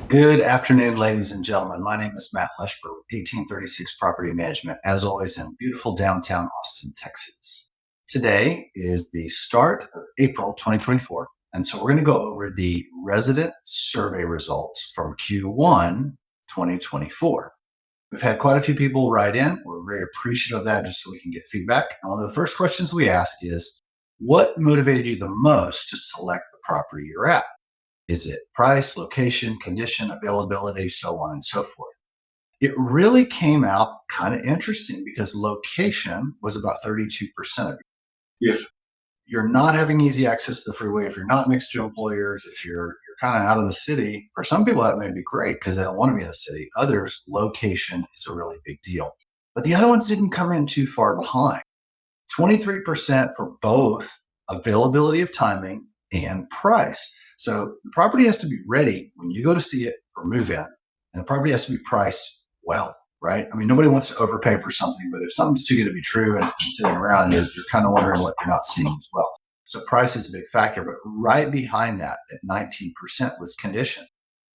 Good afternoon, ladies and gentlemen. My name is Matt Leschber with 1836 Property Management, as always in beautiful downtown Austin, Texas. Today is the start of April 2024, and so we're going to go over the resident survey results from Q1 2024. We've had quite a few people write in. We're very appreciative of that just so we can get feedback. And one of the first questions we ask is, what motivated you the most to select the property you're at? Is it price, location, condition, availability, so on and so forth? It really came out kind of interesting because location was about 32% of it. If you're not having easy access to the freeway, if you're not next to employers, if you're kind of out of the city, for some people that may be great because they don't want to be in the city. Others, location is a really big deal. But the other ones didn't come in too far behind. 23% for both availability of timing and price. So the property has to be ready when you go to see it for move in, and the property has to be priced well, right? I mean, nobody wants to overpay for something, but if something's too good to be true and it's been sitting around, you're kind of wondering what you're not seeing as well. So price is a big factor, but right behind that, at 19%, was condition.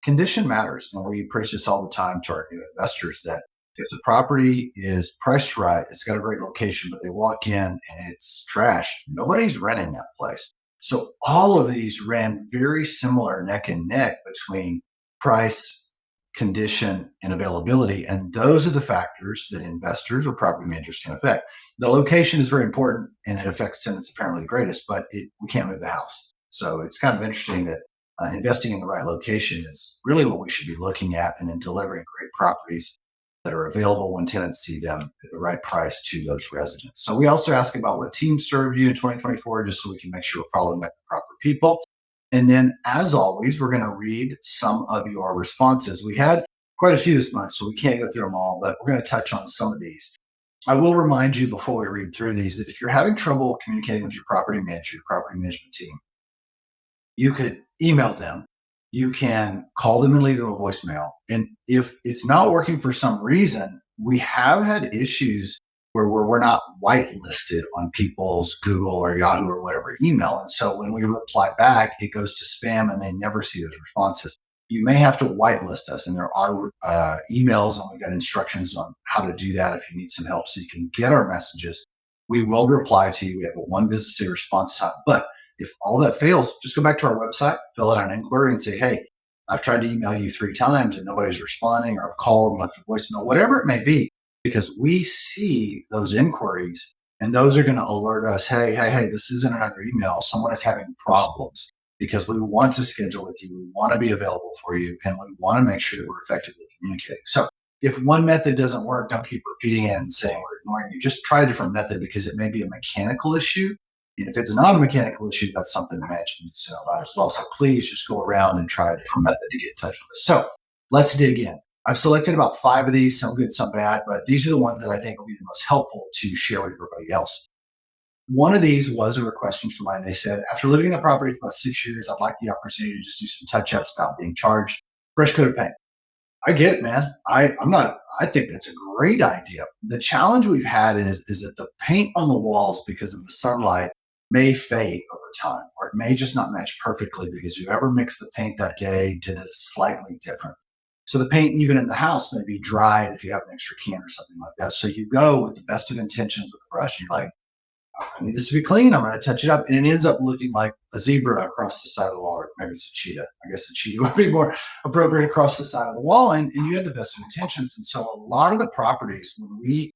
Condition matters, and we preach this all the time to our new investors that if the property is priced right, it's got a great location, but they walk in and it's trash, nobody's renting that place. So all of these ran very similar neck and neck between price, condition, and availability. And those are the factors that investors or property managers can affect. The location is very important and it affects tenants apparently the greatest, but we can't move the house. So it's kind of interesting that investing in the right location is really what we should be looking at, and then delivering great properties that are available when tenants see them at the right price to those residents. So we also ask about what team served you in 2024, just so we can make sure we're following up the proper people. And then, as always, we're going to read some of your responses. We had quite a few this month, so we can't go through them all, but we're going to touch on some of these. I will remind you before we read through these that if you're having trouble communicating with your property manager, your property management team, you could email them. You can call them and leave them a voicemail. And if it's not working for some reason, we have had issues where we're not whitelisted on people's Google or Yahoo or whatever email. And so when we reply back, it goes to spam and they never see those responses. You may have to whitelist us, and there are emails, and we've got instructions on how to do that if you need some help so you can get our messages. We will reply to you. We have a 1 business day response time. But if all that fails, just go back to our website, fill out an inquiry, and say, hey, I've tried to email you 3 times and nobody's responding, or I've called and left a voicemail, whatever it may be, because we see those inquiries and those are going to alert us, hey, this isn't another email. Someone is having problems, because we want to schedule with you. We want to be available for you, and we want to make sure that we're effectively communicating. So if one method doesn't work, don't keep repeating it and saying we're ignoring you. Just try a different method, because it may be a mechanical issue. And if it's a non-mechanical issue, that's something the management needs to know about as well. So please just go around and try a different method to get in touch with us. So let's dig in. I've selected about 5 of these, some good, some bad, but these are the ones that I think will be the most helpful to share with everybody else. One of these was a request from somebody. They said, after living in the property for about 6 years, I'd like the opportunity to just do some touch-ups without being charged. Fresh coat of paint. I get it, man. I think that's a great idea. The challenge we've had is that the paint on the walls, because of the sunlight, may fade over time, or it may just not match perfectly because whoever mixed the paint that day did it slightly different. So the paint, even in the house, may be dried if you have an extra can or something like that. So you go with the best of intentions with the brush. You're like, I need this to be clean. I'm going to touch it up. And it ends up looking like a zebra across the side of the wall, or maybe it's a cheetah. I guess a cheetah would be more appropriate across the side of the wall. And you have the best of intentions. And so a lot of the properties, when we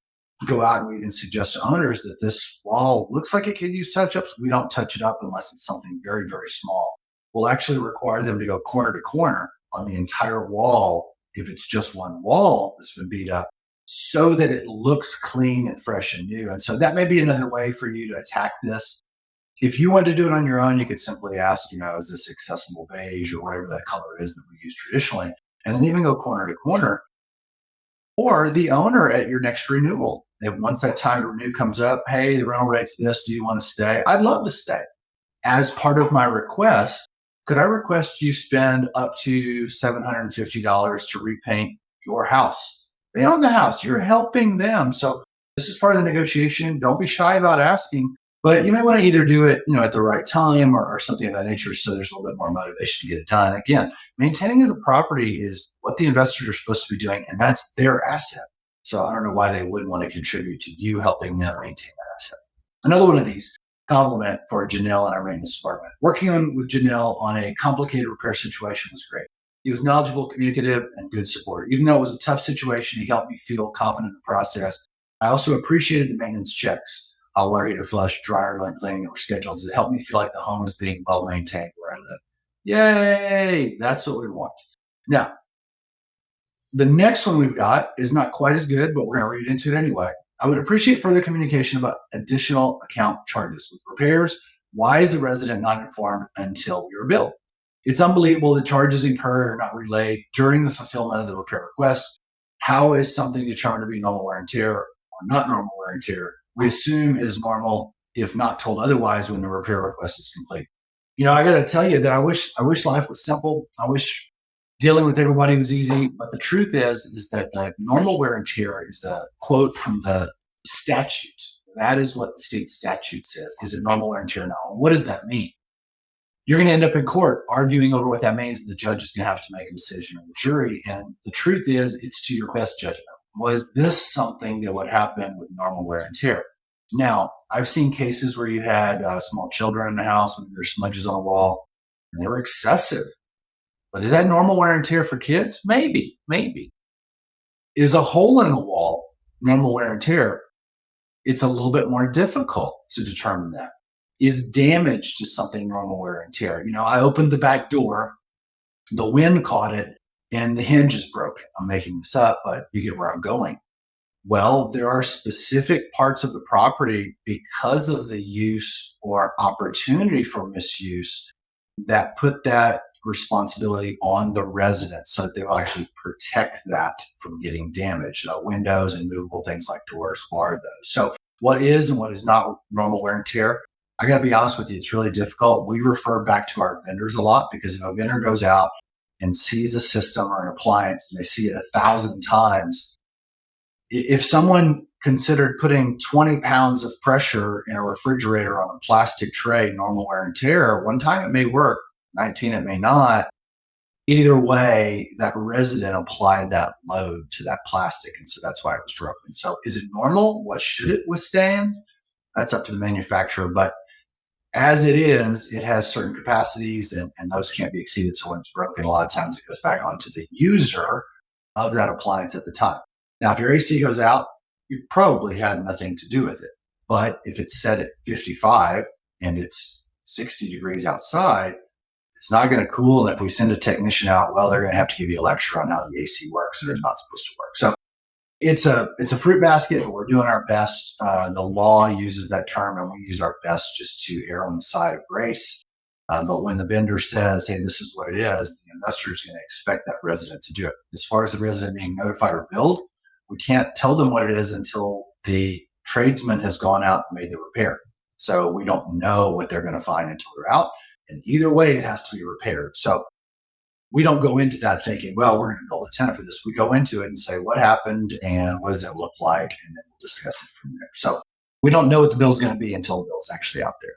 go out and we even suggest to owners that this wall looks like it could use touch-ups, we don't touch it up unless it's something very, very small. We'll actually require them to go corner to corner on the entire wall if it's just one wall that's been beat up, so that it looks clean and fresh and new. And so that may be another way for you to attack this. If you want to do it on your own, you could simply ask, is this accessible beige or whatever that color is that we use traditionally, and then even go corner to corner. Or the owner at your next renewal, if once that time to renew comes up, hey, the rental rate's this, do you want to stay? I'd love to stay. As part of my request, could I request you spend up to $750 to repaint your house? They own the house. You're helping them. So this is part of the negotiation. Don't be shy about asking. But you may want to either do it, at the right time or something of that nature, so there's a little bit more motivation to get it done. Again, maintaining the property is what the investors are supposed to be doing, and that's their asset. So I don't know why they wouldn't want to contribute to you helping them maintain that asset. Another one of these compliment for Janelle and our maintenance department. Working with Janelle on a complicated repair situation was great. He was knowledgeable, communicative, and good support. Even though it was a tough situation, he helped me feel confident in the process. I also appreciated the maintenance checks. Water heater flush, dryer, cleaning, or schedules. It helped me feel like the home is being well maintained where I live. Yay! That's what we want. Now, the next one we've got is not quite as good, but we're going to read into it anyway. I would appreciate further communication about additional account charges with repairs. Why is the resident not informed until we were billed? It's unbelievable that charges incurred are not relayed during the fulfillment of the repair request. How is something determined to be normal wear and tear or not normal wear and tear? We assume it is normal if not told otherwise when the repair request is complete. I got to tell you that I wish life was simple. I wish dealing with everybody was easy. But the truth is that the normal wear and tear is the quote from the statute. That is what the state statute says. Is it normal wear and tear now? What does that mean? You're going to end up in court arguing over what that means. The judge is going to have to make a decision, or the jury. And the truth is, it's to your best judgment. Was this something that would happen with normal wear and tear? Now, I've seen cases where you had small children in the house when there's smudges on the wall, and they were excessive. But is that normal wear and tear for kids? Maybe. Is a hole in the wall normal wear and tear? It's a little bit more difficult to determine that. Is damage to something normal wear and tear? I opened the back door, the wind caught it, and the hinge is broken. I'm making this up, but you get where I'm going. Well, there are specific parts of the property because of the use or opportunity for misuse that put that responsibility on the resident so that they will actually protect that from getting damaged. Windows and movable things like doors are those. So what is and what is not normal wear and tear? I got to be honest with you, it's really difficult. We refer back to our vendors a lot because if a vendor goes out and sees a system or an appliance and they see it 1,000 times, if someone considered putting 20 pounds of pressure in a refrigerator on a plastic tray, normal wear and tear, one time it may work, 19 it may not. Either way, that resident applied that load to that plastic, and so that's why it was broken. So is it normal? What should it withstand? That's up to the manufacturer, but as it is, it has certain capacities and those can't be exceeded. So when it's broken, a lot of times it goes back onto the user of that appliance at the time. Now, if your AC goes out, you probably had nothing to do with it. But if it's set at 55 and it's 60 degrees outside, it's not going to cool. And if we send a technician out, well, they're going to have to give you a lecture on how the AC works, and it's not supposed to work. So it's a fruit basket, but we're doing our best. The law uses that term, and we use our best just to err on the side of grace. But when the vendor says, hey, this is what it is, the investor is going to expect that resident to do it. As far as the resident being notified or billed, we can't tell them what it is until the tradesman has gone out and made the repair. So we don't know what they're going to find until they're out. And either way, it has to be repaired. So we don't go into that thinking, well, we're going to bill the tenant for this. We go into it and say, what happened and what does it look like? And then we'll discuss it from there. So we don't know what the bill is going to be until the bill is actually out there.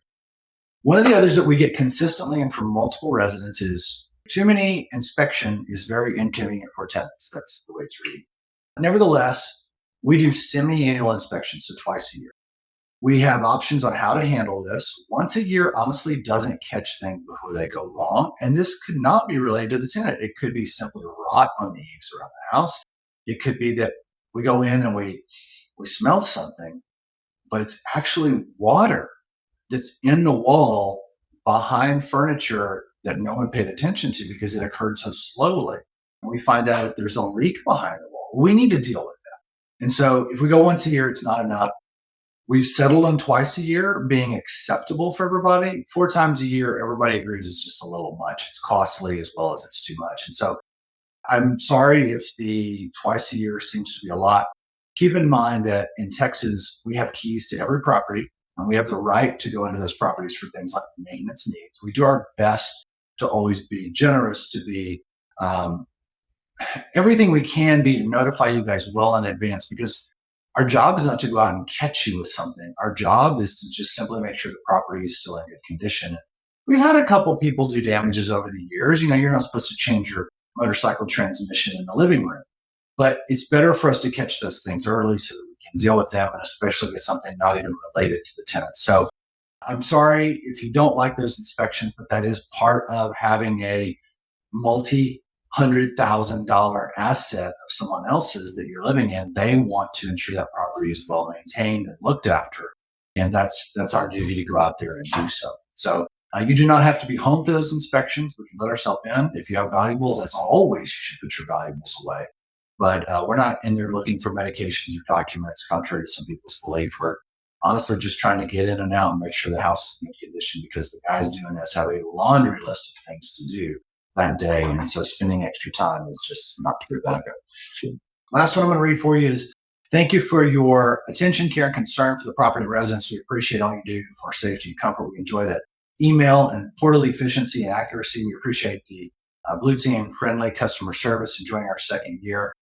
One of the others that we get consistently and from multiple residents is too many inspection is very inconvenient for tenants. That's the way it's reading. Nevertheless, we do semi-annual inspections, so twice a year. We have options on how to handle this. Once a year honestly doesn't catch things before they go wrong. And this could not be related to the tenant. It could be simply rot on the eaves around the house. It could be that we go in and we smell something, but it's actually water that's in the wall behind furniture that no one paid attention to because it occurred so slowly. And we find out that there's a leak behind the wall. We need to deal with that. And so if we go once a year, it's not enough. We've settled on twice a year being acceptable for everybody. 4 times a year, everybody agrees it's just a little much. It's costly as well as it's too much. And so I'm sorry if the twice a year seems to be a lot. Keep in mind that in Texas, we have keys to every property, and we have the right to go into those properties for things like maintenance needs. We do our best to always be generous, to be everything we can be to notify you guys well in advance, because Our job is not to go out and catch you with something. Our job is to just simply make sure the property is still in good condition. We've had a couple people do damages over the years. You're not supposed to change your motorcycle transmission in the living room, but it's better for us to catch those things early so that we can deal with them, and especially with something not even related to the tenant. So I'm sorry if you don't like those inspections, but that is part of having a multi-$100,000 asset of someone else's that you're living in. They want to ensure that property is well maintained and looked after, and that's our duty to go out there and do so. So you do not have to be home for those inspections. We can let ourselves in. If you have valuables, as always, you should put your valuables away. But we're not in there looking for medications or documents, contrary to some people's belief. We're honestly just trying to get in and out and make sure the house is in good condition, because the guys doing this have a laundry list of things to do that day. And so spending extra time is just not to their benefit. Last one I'm going to read for you is: thank you for your attention, care, and concern for the property residents. We appreciate all you do for safety and comfort. We enjoy that email and portal efficiency and accuracy. We appreciate the Blue Team friendly customer service, enjoying our second year.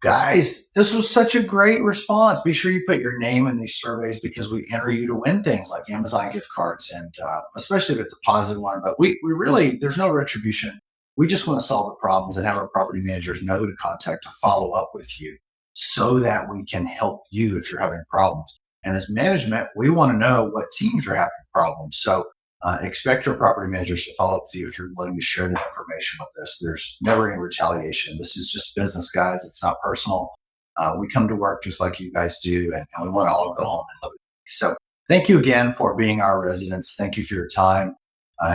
Guys, this was such a great response. Be sure you put your name in these surveys, because we enter you to win things like Amazon gift cards, and especially if it's a positive one. But we really, there's no retribution. We just want to solve the problems and have our property managers know who to contact to follow up with you so that we can help you if you're having problems. And as management, we want to know what teams are having problems. So expect your property managers to follow up with you if you're willing to share that information with us. There's never any retaliation. This is just business, guys. It's not personal. We come to work just like you guys do, and we want to all go home and love it. So thank you again for being our residents. Thank you for your time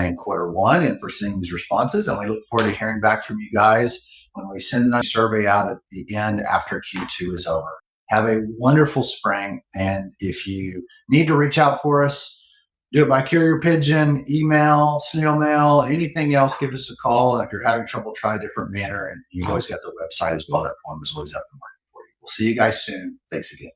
in Q1 and for seeing these responses. And we look forward to hearing back from you guys when we send a survey out at the end after Q2 is over. Have a wonderful spring. And if you need to reach out for us, do it by carrier pigeon, email, snail mail, anything else, give us a call. And if you're having trouble, try a different manner. And you've always got the website as well. That form is always up and working for you. We'll see you guys soon. Thanks again.